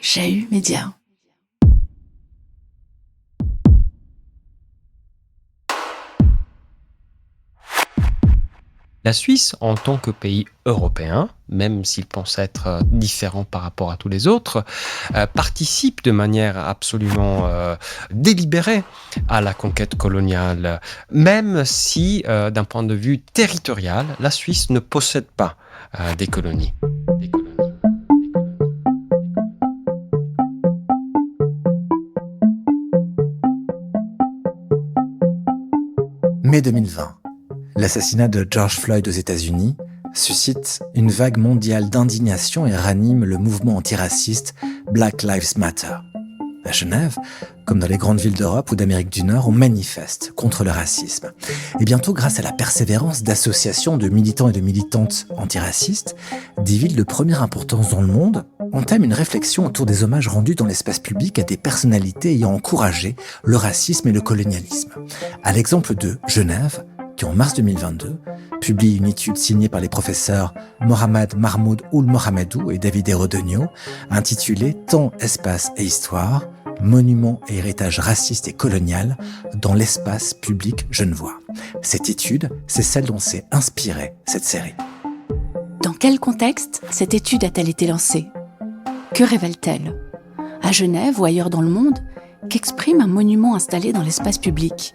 Chahut Média. La Suisse, en tant que pays européen, même s'il pense être différent par rapport à tous les autres, participe de manière absolument délibérée à la conquête coloniale, même si, d'un point de vue territorial, la Suisse ne possède pas des colonies. Mai 2020. L'assassinat de George Floyd aux États-Unis suscite une vague mondiale d'indignation et ranime le mouvement antiraciste Black Lives Matter. À Genève, comme dans les grandes villes d'Europe ou d'Amérique du Nord, on manifeste contre le racisme. Et bientôt, grâce à la persévérance d'associations de militants et de militantes antiracistes, des villes de première importance dans le monde entament une réflexion autour des hommages rendus dans l'espace public à des personnalités ayant encouragé le racisme et le colonialisme. À l'exemple de Genève, qui en mars 2022 publie une étude signée par les professeurs Mohamed Mahmoud Ould Mohamedou et David Rodogno, intitulée « Temps, espace et histoire, monuments et héritage raciste et colonial dans l'espace public genevois ». Cette étude, c'est celle dont s'est inspirée cette série. Dans quel contexte cette étude a-t-elle été lancée ? Que révèle-t-elle ? À Genève ou ailleurs dans le monde, qu'exprime un monument installé dans l'espace public ?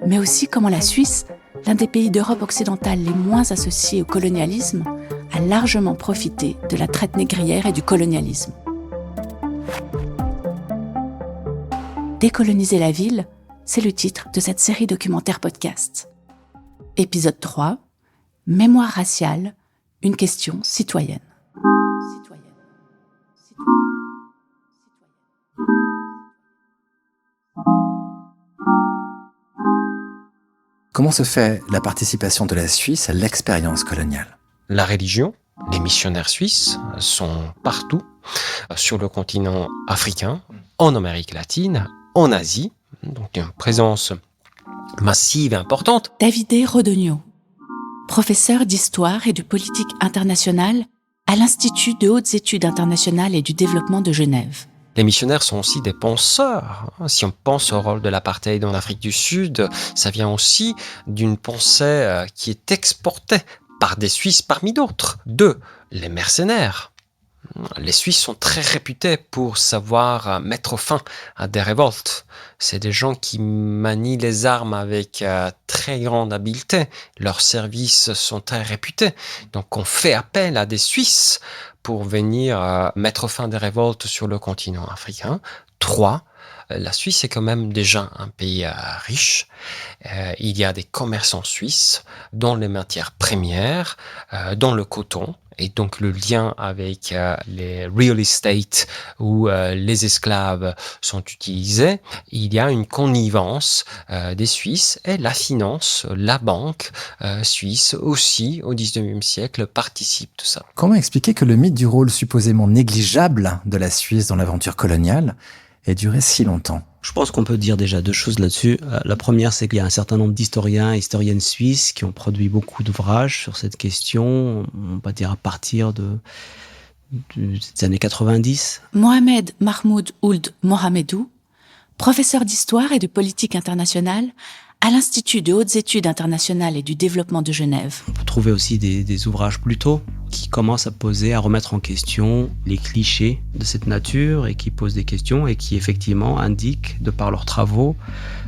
Mais aussi comment la Suisse, l'un des pays d'Europe occidentale les moins associés au colonialisme, a largement profité de la traite négrière et du colonialisme. Décoloniser la ville, c'est le titre de cette série documentaire podcast. Épisode 3, Mémoire raciale, une question citoyenne. Comment se fait la participation de la Suisse à l'expérience coloniale ? La religion, les missionnaires suisses sont partout, sur le continent africain, en Amérique latine, en Asie, donc une présence massive et importante. David Rodogno, professeur d'histoire et de politique internationale à l'Institut de hautes études internationales et du développement de Genève. Les missionnaires sont aussi des penseurs. Si on pense au rôle de l'apartheid en Afrique du Sud, ça vient aussi d'une pensée qui est exportée par des Suisses parmi d'autres. 2. Les mercenaires. Les Suisses sont très réputés pour savoir mettre fin à des révoltes. C'est des gens qui manient les armes avec très grande habileté. Leurs services sont très réputés. Donc on fait appel à des Suisses pour venir mettre fin à des révoltes sur le continent africain. 3. La Suisse est quand même déjà un pays riche. Il y a des commerçants suisses dans les matières premières, dans le coton. Et donc le lien avec les real estate où les esclaves sont utilisés, il y a une connivence des Suisses et la finance, la banque suisse aussi au XIXe siècle participe de ça. Comment expliquer que le mythe du rôle supposément négligeable de la Suisse dans l'aventure coloniale ait duré si longtemps ? Je pense qu'on peut dire déjà 2 choses là-dessus. La première, c'est qu'il y a un certain nombre d'historiens et historiennes suisses qui ont produit beaucoup d'ouvrages sur cette question, on va dire à partir des années 90. Mohamed Mahmoud Ould Mohamedou, professeur d'histoire et de politique internationale à l'Institut de hautes études internationales et du développement de Genève. On peut trouver aussi des ouvrages plus tôt qui commencent à remettre en question les clichés de cette nature et qui posent des questions et qui effectivement indiquent, de par leurs travaux,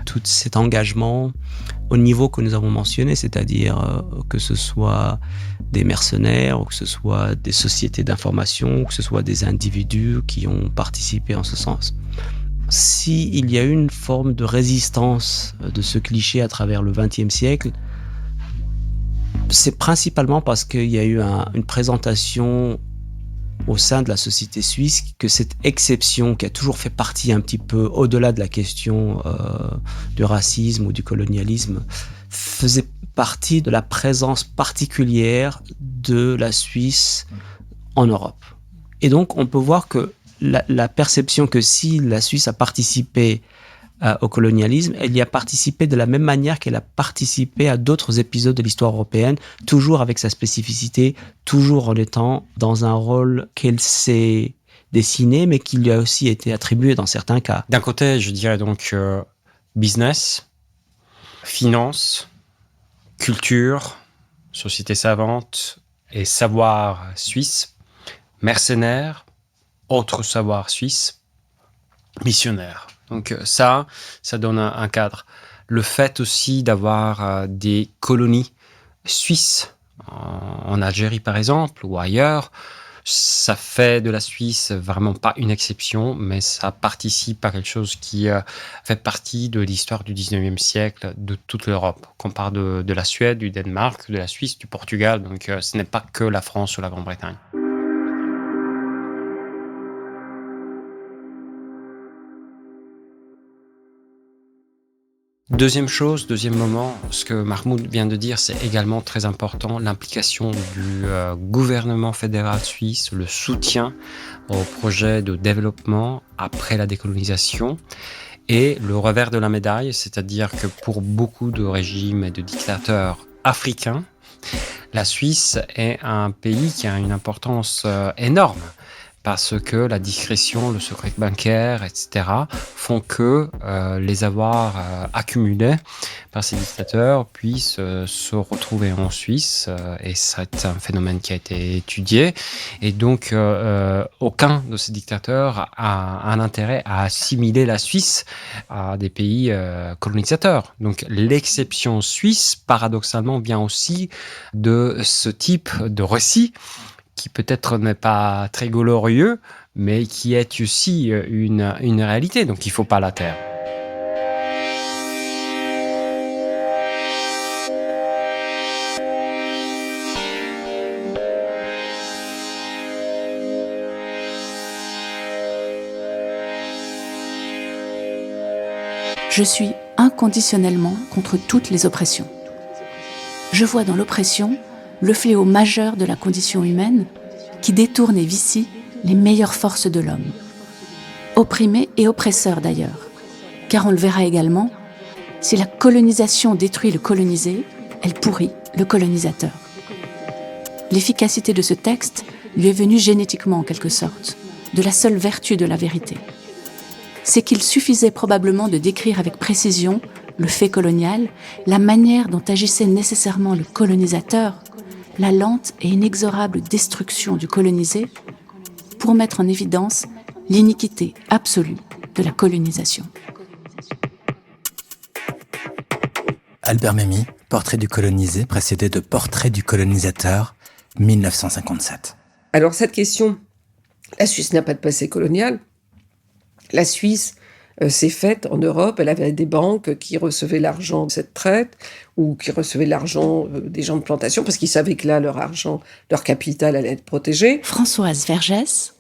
tout cet engagement au niveau que nous avons mentionné, c'est-à-dire que ce soit des mercenaires ou que ce soit des sociétés d'information ou que ce soit des individus qui ont participé en ce sens. S'il y a eu une forme de résistance de ce cliché à travers le XXe siècle, c'est principalement parce qu'il y a eu une présentation au sein de la société suisse que cette exception qui a toujours fait partie un petit peu au-delà de la question du racisme ou du colonialisme faisait partie de la présence particulière de la Suisse en Europe. Et donc on peut voir que la perception que si la Suisse a participé au colonialisme, elle y a participé de la même manière qu'elle a participé à d'autres épisodes de l'histoire européenne, toujours avec sa spécificité, toujours en étant dans un rôle qu'elle s'est dessiné, mais qui lui a aussi été attribué dans certains cas. D'un côté, je dirais donc business, finance, culture, société savante et savoir suisse, mercenaires, autres savoirs suisses, missionnaires. Donc ça donne un cadre. Le fait aussi d'avoir des colonies suisses en Algérie par exemple ou ailleurs, ça fait de la Suisse vraiment pas une exception, mais ça participe à quelque chose qui fait partie de l'histoire du 19e siècle de toute l'Europe. Qu'on parle de la Suède, du Danemark, de la Suisse, du Portugal, donc ce n'est pas que la France ou la Grande-Bretagne. Deuxième moment, ce que Mahmoud vient de dire, c'est également très important, l'implication du gouvernement fédéral suisse, le soutien au projet de développement après la décolonisation et le revers de la médaille, c'est-à-dire que pour beaucoup de régimes et de dictateurs africains, la Suisse est un pays qui a une importance énorme. Parce que la discrétion, le secret bancaire, etc. font que les avoirs accumulés par ces dictateurs puissent se retrouver en Suisse. Et c'est un phénomène qui a été étudié. Et donc, aucun de ces dictateurs a un intérêt à assimiler la Suisse à des pays colonisateurs. Donc, l'exception suisse, paradoxalement, vient aussi de ce type de récit qui peut-être n'est pas très glorieux, mais qui est aussi une réalité, donc il ne faut pas la taire. Je suis inconditionnellement contre toutes les oppressions. Je vois dans l'oppression le fléau majeur de la condition humaine qui détourne et vicie les meilleures forces de l'homme. Opprimé et oppresseur d'ailleurs, car on le verra également, si la colonisation détruit le colonisé, elle pourrit le colonisateur. L'efficacité de ce texte lui est venue génétiquement en quelque sorte, de la seule vertu de la vérité. C'est qu'il suffisait probablement de décrire avec précision le fait colonial, la manière dont agissait nécessairement le colonisateur, la lente et inexorable destruction du colonisé, pour mettre en évidence l'iniquité absolue de la colonisation. Albert Memmi, Portrait du colonisé, précédé de Portrait du colonisateur, 1957. Alors cette question, la Suisse n'a pas de passé colonial. La Suisse s'est faite en Europe, elle avait des banques qui recevaient l'argent de cette traite ou qui recevaient l'argent des gens de plantation parce qu'ils savaient que là, leur argent, leur capital allait être protégé. Françoise Vergès,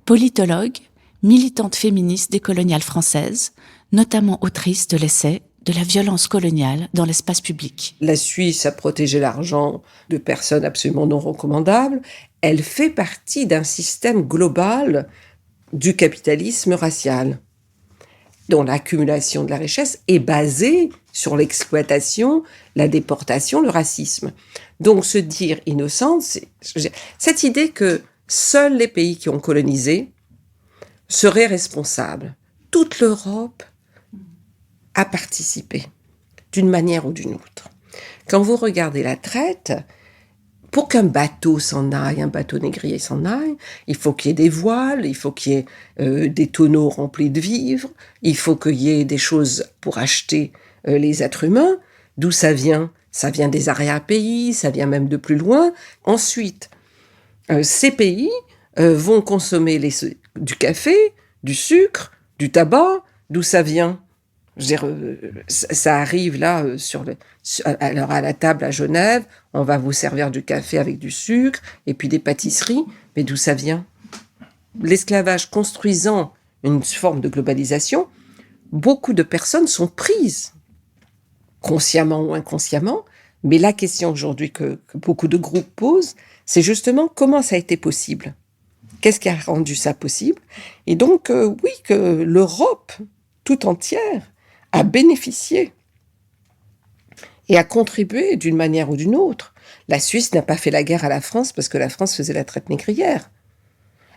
politologue, militante féministe décoloniale française, notamment autrice de l'essai « De la violence coloniale dans l'espace public ». La Suisse a protégé l'argent de personnes absolument non recommandables. Elle fait partie d'un système global du capitalisme racial, dont l'accumulation de la richesse est basée sur l'exploitation, la déportation, le racisme. Donc se dire innocente, cette idée que seuls les pays qui ont colonisé seraient responsables. Toute l'Europe a participé, d'une manière ou d'une autre. Quand vous regardez la traite, pour qu'un bateau s'en aille, un bateau négrier s'en aille, il faut qu'il y ait des voiles, il faut qu'il y ait des tonneaux remplis de vivres, il faut qu'il y ait des choses pour acheter les êtres humains. D'où ça vient ? Ça vient des arrière-pays, ça vient même de plus loin. Ensuite, ces pays vont consommer du café, du sucre, du tabac. D'où ça vient ? Je veux dire, ça arrive là, alors à la table à Genève, on va vous servir du café avec du sucre et puis des pâtisseries, mais d'où ça vient ? L'esclavage construisant une forme de globalisation, beaucoup de personnes sont prises, consciemment ou inconsciemment, mais la question aujourd'hui que beaucoup de groupes posent, c'est justement comment ça a été possible ? Qu'est-ce qui a rendu ça possible ? Et donc, oui, que l'Europe tout entière a bénéficié et a contribué d'une manière ou d'une autre. La Suisse n'a pas fait la guerre à la France parce que la France faisait la traite négrière.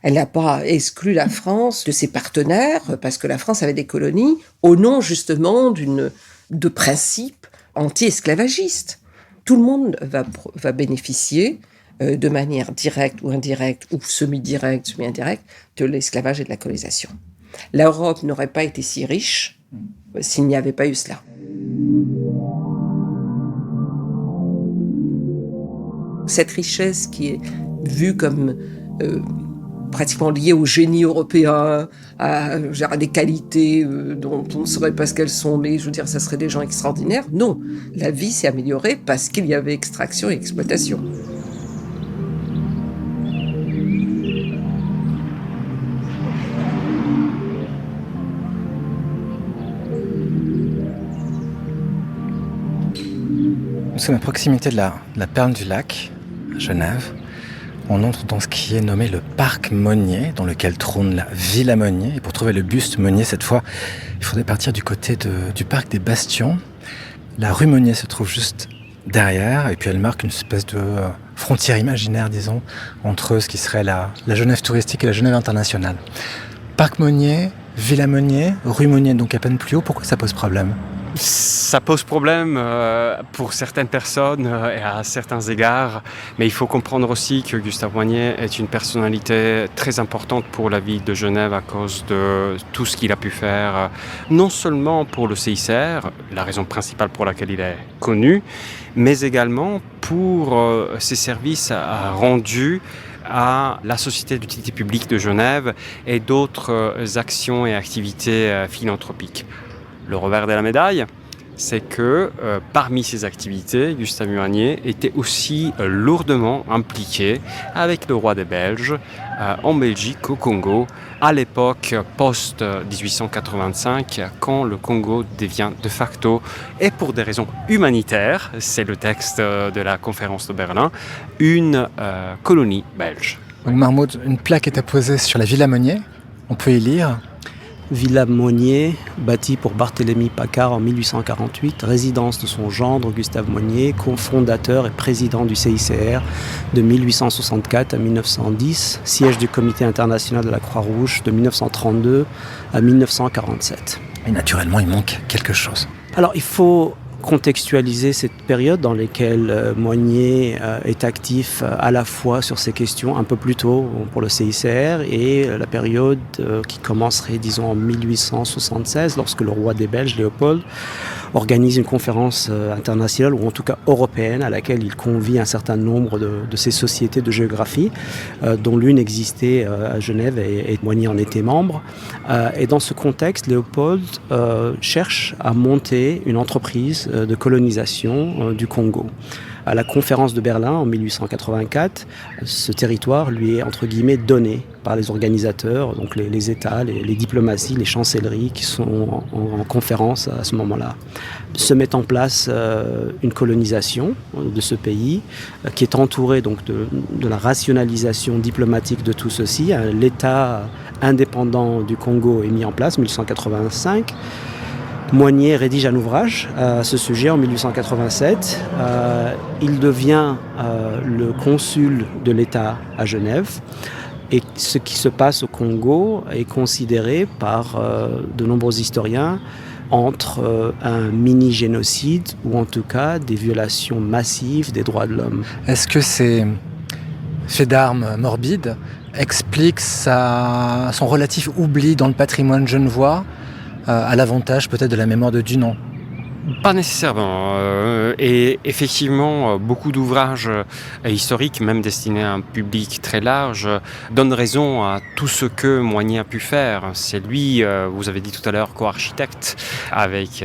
Elle n'a pas exclu la France de ses partenaires parce que la France avait des colonies au nom justement de principes anti-esclavagistes. Tout le monde va bénéficier de manière directe ou indirecte ou semi-directe, semi-indirecte de l'esclavage et de la colonisation. L'Europe n'aurait pas été si riche s'il n'y avait pas eu cela. Cette richesse qui est vue comme pratiquement liée au génie européen, à des qualités dont on ne saurait pas ce qu'elles sont, mais je veux dire, ça serait des gens extraordinaires. Non, la vie s'est améliorée parce qu'il y avait extraction et exploitation. Nous sommes à proximité de la Perle du Lac, à Genève. On entre dans ce qui est nommé le parc Monnier, dans lequel trône la Villa Monnier. Et pour trouver le buste Monnier, cette fois, il faudrait partir du côté du parc des Bastions. La rue Monnier se trouve juste derrière, et puis elle marque une espèce de frontière imaginaire, disons, entre ce qui serait la Genève touristique et la Genève internationale. Parc Monnier, Villa Monnier, rue Monnier, donc à peine plus haut. Pourquoi ça pose problème ? Ça pose problème pour certaines personnes et à certains égards, mais il faut comprendre aussi que Gustave Moynier est une personnalité très importante pour la ville de Genève à cause de tout ce qu'il a pu faire, non seulement pour le CICR, la raison principale pour laquelle il est connu, mais également pour ses services rendus à la Société d'utilité publique de Genève et d'autres actions et activités philanthropiques. Le revers de la médaille, c'est que parmi ces activités, Gustave Moynier était aussi lourdement impliqué avec le roi des Belges en Belgique, au Congo, à l'époque post-1885, quand le Congo devient de facto, et pour des raisons humanitaires, c'est le texte de la conférence de Berlin, une colonie belge. Donc Marmaude, une plaque est apposée sur la Villa Monnier. On peut y lire Villa Monnier, bâtie pour Barthélemy Paccard en 1848, résidence de son gendre Gustave Moynier, cofondateur et président du CICR de 1864 à 1910, siège du Comité international de la Croix-Rouge de 1932 à 1947. Et naturellement, il manque quelque chose. Alors, il faut contextualiser cette période dans laquelle Moynier est actif à la fois sur ces questions un peu plus tôt pour le CICR et la période qui commencerait, disons, en 1876, lorsque le roi des Belges, Léopold, organise une conférence internationale, ou en tout cas européenne, à laquelle il convie un certain nombre de ces sociétés de géographie, dont l'une existait à Genève et Moynier en était membre. Et dans ce contexte, Léopold cherche à monter une entreprise de colonisation du Congo. À la conférence de Berlin en 1884, ce territoire lui est entre guillemets donné par les organisateurs, donc les États, les diplomaties, les chancelleries qui sont en conférence à ce moment-là. Se met en place une colonisation de ce pays qui est entourée donc de la rationalisation diplomatique de tout ceci. L'État indépendant du Congo est mis en place en 1885. Moynier rédige un ouvrage à ce sujet en 1887. Il devient le consul de l'État à Genève. Et ce qui se passe au Congo est considéré par de nombreux historiens entre un mini-génocide ou en tout cas des violations massives des droits de l'homme. Est-ce que ces faits d'armes morbides expliquent son relatif oubli dans le patrimoine genevois à l'avantage peut-être de la mémoire de Dunant? Pas nécessairement. Et effectivement, beaucoup d'ouvrages historiques, même destinés à un public très large, donnent raison à tout ce que Moynier a pu faire. C'est lui, vous avez dit tout à l'heure, co-architecte avec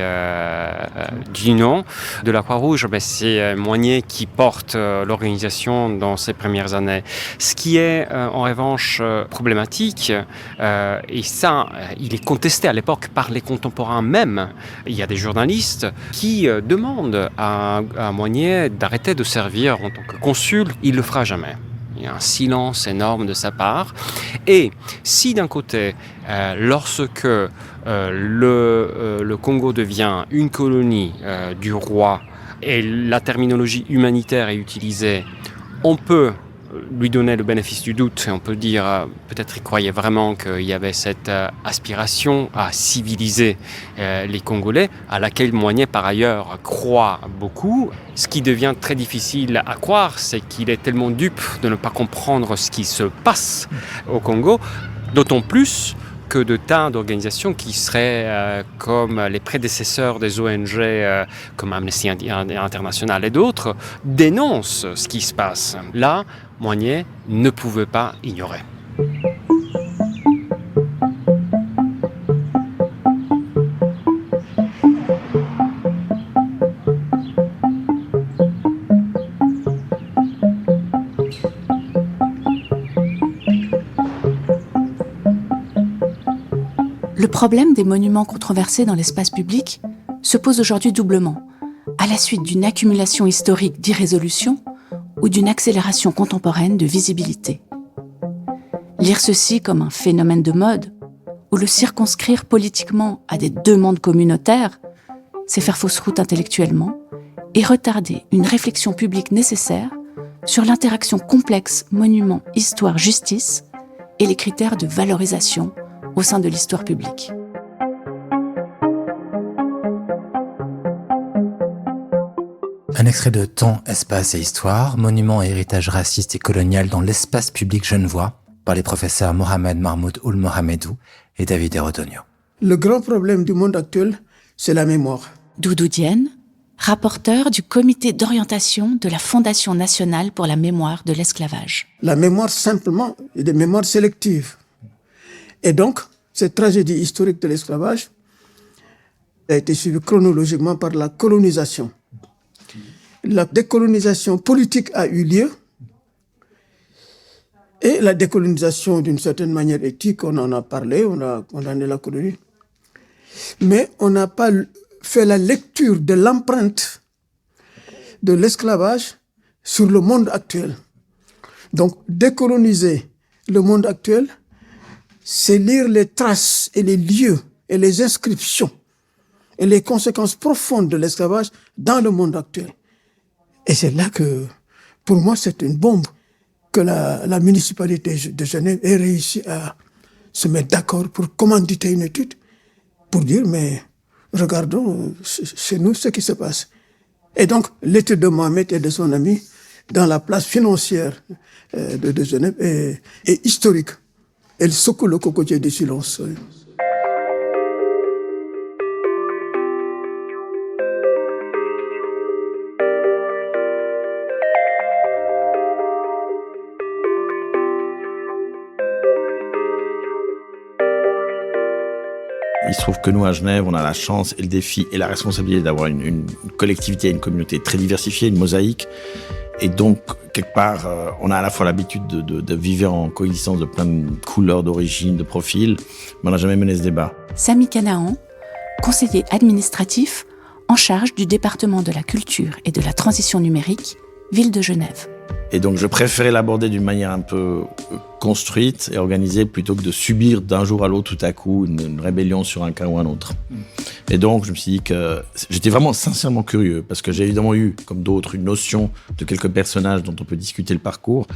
Dunant de la Croix-Rouge. Ben, c'est Moynier qui porte l'organisation dans ses premières années. Ce qui est en revanche problématique, et ça, il est contesté à l'époque par les contemporains même. Il y a des journalistes qui demande à Moynier d'arrêter de servir en tant que consul. Il ne le fera jamais. Il y a un silence énorme de sa part. Et si d'un côté, lorsque le Congo devient une colonie du roi et la terminologie humanitaire est utilisée, on peut lui donner le bénéfice du doute et on peut dire peut-être il croyait vraiment qu'il y avait cette aspiration à civiliser les Congolais, à laquelle Moignet par ailleurs croit beaucoup. Ce qui devient très difficile à croire, c'est qu'il est tellement dupe de ne pas comprendre ce qui se passe au Congo, d'autant plus que de tas d'organisations qui seraient comme les prédécesseurs des ONG comme Amnesty International et d'autres dénoncent ce qui se passe. Là, Moignet ne pouvait pas ignorer. Le problème des monuments controversés dans l'espace public se pose aujourd'hui doublement, à la suite d'une accumulation historique d'irrésolution ou d'une accélération contemporaine de visibilité. Lire ceci comme un phénomène de mode, ou le circonscrire politiquement à des demandes communautaires, c'est faire fausse route intellectuellement et retarder une réflexion publique nécessaire sur l'interaction complexe monument-histoire-justice et les critères de valorisation au sein de l'histoire publique. Un extrait de Temps, espace et histoire, monuments et héritage raciste et colonial dans l'espace public genevois, par les professeurs Mohamed Mahmoud Ould Mohamedou et David Herodonio. Le grand problème du monde actuel, c'est la mémoire. Doudou Diène, rapporteur du comité d'orientation de la Fondation nationale pour la mémoire de l'esclavage. La mémoire, simplement, est des mémoires sélectives. Et donc, cette tragédie historique de l'esclavage a été suivie chronologiquement par la colonisation. La décolonisation politique a eu lieu et la décolonisation d'une certaine manière éthique, on en a parlé, on a condamné la colonie. Mais on n'a pas fait la lecture de l'empreinte de l'esclavage sur le monde actuel. Donc, décoloniser le monde actuel, c'est lire les traces et les lieux et les inscriptions et les conséquences profondes de l'esclavage dans le monde actuel. Et c'est là que, pour moi, c'est une bombe que la municipalité de Genève ait réussi à se mettre d'accord pour commanditer une étude, pour dire, mais regardons chez nous ce qui se passe. Et donc, l'étude de Mohamed et de son ami dans la place financière de Genève est historique. Elle secoue le cocotier du silence. Il se trouve que nous, à Genève, on a la chance et le défi et la responsabilité d'avoir une collectivité et une communauté très diversifiée, une mosaïque. Et donc, quelque part, on a à la fois l'habitude de vivre en coexistence de plein de couleurs, d'origines, de profils, mais on n'a jamais mené ce débat. Samy Canaan, conseiller administratif en charge du département de la culture et de la transition numérique, ville de Genève. Et donc, je préférais l'aborder d'une manière un peu construite et organisée plutôt que de subir d'un jour à l'autre tout à coup une rébellion sur un cas ou un autre. Et donc, je me suis dit que j'étais vraiment sincèrement curieux parce que j'ai évidemment eu, comme d'autres, une notion de quelques personnages dont on peut discuter le parcours.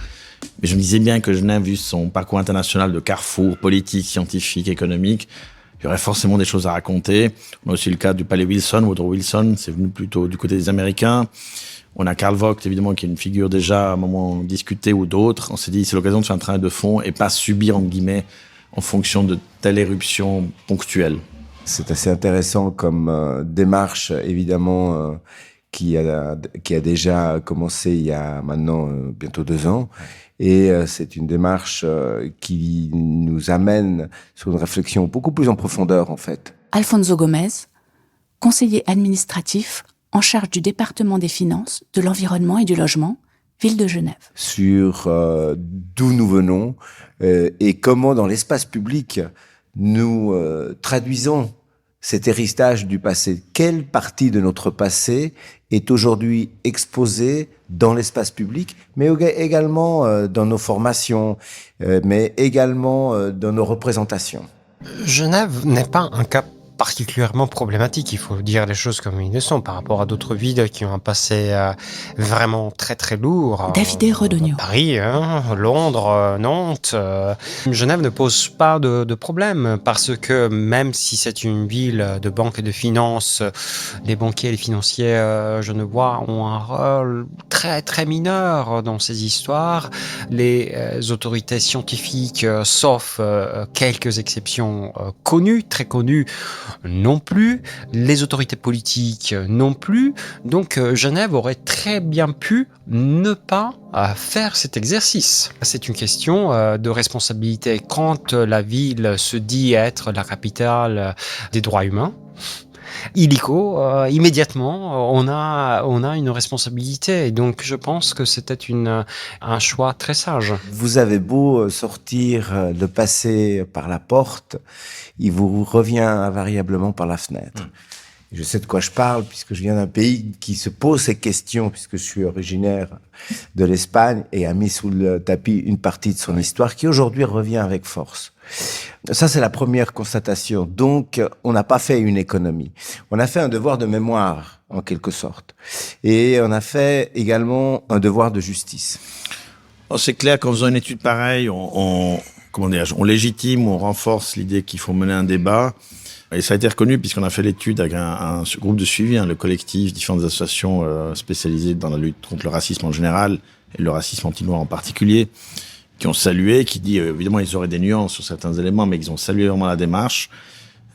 Mais je me disais bien que Genève, vu son parcours international de carrefour politique, scientifique, économique, il y aurait forcément des choses à raconter. On a aussi le cas du palais Wilson, Woodrow Wilson, c'est venu plutôt du côté des Américains. On a Karl Vogt, évidemment, qui est une figure déjà à un moment discutée, ou d'autres. On s'est dit, c'est l'occasion de faire un travail de fond et pas subir, entre guillemets, en fonction de telle éruption ponctuelle. C'est assez intéressant comme démarche, évidemment, qui a déjà commencé il y a maintenant bientôt 2 ans. Et c'est une démarche qui nous amène sur une réflexion beaucoup plus en profondeur, en fait. Alfonso Gomez, conseiller administratif en charge du département des finances, de l'environnement et du logement, ville de Genève. Sur d'où nous venons et comment dans l'espace public nous traduisons cet héritage du passé? Quelle partie de notre passé est aujourd'hui exposée dans l'espace public, mais également dans nos formations, mais également dans nos représentations? Genève n'est pas un cas particulièrement problématique, il faut dire les choses comme ils le sont, par rapport à d'autres villes qui ont un passé vraiment très très lourd. Davide Rodogno. Paris, Londres, Nantes. Genève ne pose pas de problème parce que même si c'est une ville de banque et de finances, les banquiers et les financiers genevois ont un rôle très très mineur dans ces histoires. Les autorités scientifiques, sauf quelques exceptions connues, très connues, non plus, les autorités politiques non plus, donc Genève aurait très bien pu ne pas faire cet exercice. C'est une question de responsabilité. Quand la ville se dit être la capitale des droits humains, illico, immédiatement, on a une responsabilité. Et donc, je pense que c'était un choix très sage. Vous avez beau sortir le passé par la porte, il vous revient invariablement par la fenêtre. Je sais de quoi je parle, puisque je viens d'un pays qui se pose ces questions, puisque je suis originaire de l'Espagne et a mis sous le tapis une partie de son histoire qui aujourd'hui revient avec force. Ça, c'est la première constatation. Donc, on n'a pas fait une économie. On a fait un devoir de mémoire, en quelque sorte. Et on a fait également un devoir de justice. Alors, c'est clair qu'en faisant une étude pareille, on légitime, on renforce l'idée qu'il faut mener un débat. Et ça a été reconnu puisqu'on a fait l'étude avec un groupe de suivi, le collectif, différentes associations spécialisées dans la lutte contre le racisme en général et le racisme anti-noir en particulier, qui ont salué, qui dit, évidemment, ils auraient des nuances sur certains éléments, mais ils ont salué vraiment la démarche.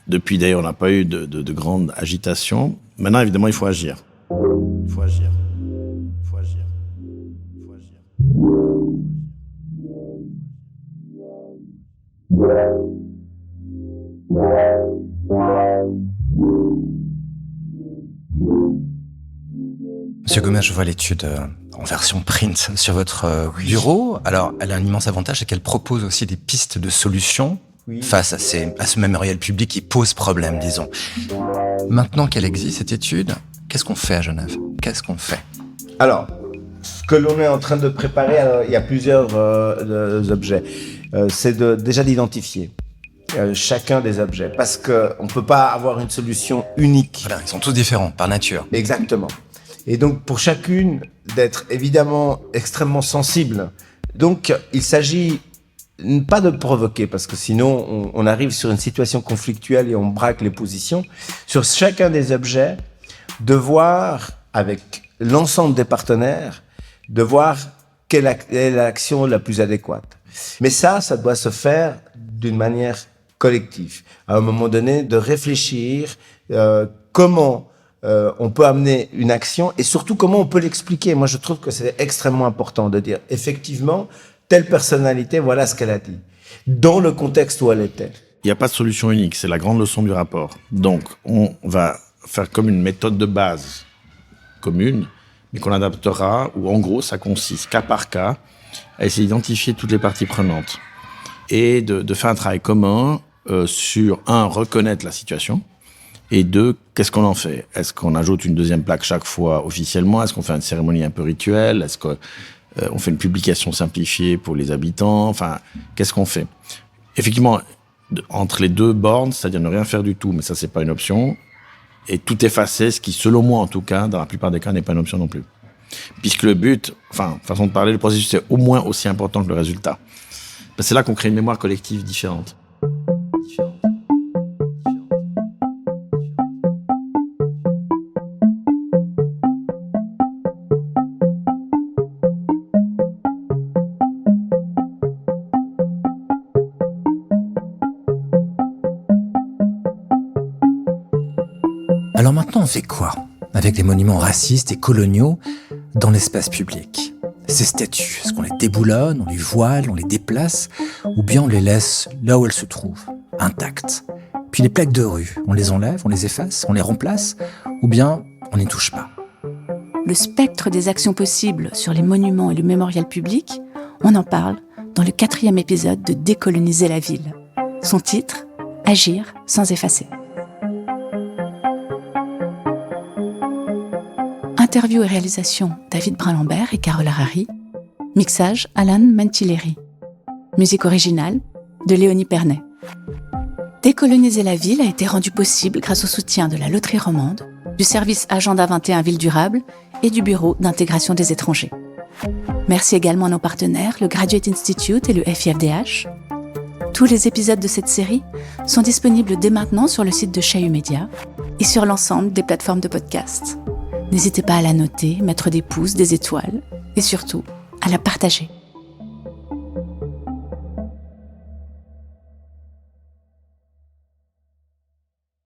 Depuis, d'ailleurs, on n'a pas eu de grande agitation. Maintenant, évidemment, il faut agir. Il faut agir. Il faut agir. Il faut agir. Monsieur Gomes, je vois l'étude en version print sur votre bureau. Alors, elle a un immense avantage, c'est qu'elle propose aussi des pistes de solutions face à ce mémorial public qui pose problème, disons. Maintenant qu'elle existe, cette étude, qu'est-ce qu'on fait à Genève? Qu'est-ce qu'on fait? Alors, ce que l'on est en train de préparer, alors, il y a plusieurs objets. C'est déjà d'identifier chacun des objets, parce qu'on ne peut pas avoir une solution unique. Voilà, ils sont tous différents, par nature. Exactement. Et donc, pour chacune, d'être évidemment extrêmement sensible. Donc, il s'agit pas de provoquer, parce que sinon, on arrive sur une situation conflictuelle et on braque les positions. Sur chacun des objets, de voir, avec l'ensemble des partenaires, de voir quelle est l'action la plus adéquate. Mais ça doit se faire d'une manière collective. À un moment donné, de réfléchir comment on peut amener une action et surtout comment on peut l'expliquer. Moi, je trouve que c'est extrêmement important de dire effectivement, telle personnalité, voilà ce qu'elle a dit, dans le contexte où elle était. Il n'y a pas de solution unique, c'est la grande leçon du rapport. Donc, on va faire comme une méthode de base commune, mais qu'on adaptera, où en gros, ça consiste, cas par cas, à essayer d'identifier toutes les parties prenantes et de faire un travail commun sur, un, reconnaître la situation, et deux, qu'est-ce qu'on en fait? Est-ce qu'on ajoute une deuxième plaque chaque fois officiellement? Est-ce qu'on fait une cérémonie un peu rituelle? Est-ce qu'on fait une publication simplifiée pour les habitants? Enfin, qu'est-ce qu'on fait? Effectivement, entre les deux bornes, c'est-à-dire ne rien faire du tout, mais ça, c'est pas une option, et tout effacer, ce qui, selon moi en tout cas, dans la plupart des cas, n'est pas une option non plus. Puisque le but, enfin, façon de parler, le processus, c'est au moins aussi important que le résultat. Ben, c'est là qu'on crée une mémoire collective différente. Alors maintenant, on fait quoi avec les monuments racistes et coloniaux dans l'espace public? Ces statues, est-ce qu'on les déboulonne, on les voile, on les déplace, ou bien on les laisse là où elles se trouvent, intactes? Puis les plaques de rue, on les enlève, on les efface, on les remplace, ou bien on n'y touche pas? Le spectre des actions possibles sur les monuments et le mémorial public, on en parle dans le 4e épisode de Décoloniser la ville. Son titre, Agir sans effacer. Interview et réalisation David Brun-Lambert et Carole Harari. Mixage Alan Mantilleri. Musique originale de Léonie Pernet. Décoloniser la ville a été rendu possible grâce au soutien de la Loterie Romande, du service Agenda 21 Ville Durable et du Bureau d'intégration des étrangers. Merci également à nos partenaires, le Graduate Institute et le FIFDH. Tous les épisodes de cette série sont disponibles dès maintenant sur le site de Chahu Média et sur l'ensemble des plateformes de podcast. N'hésitez pas à la noter, mettre des pouces, des étoiles et surtout à la partager.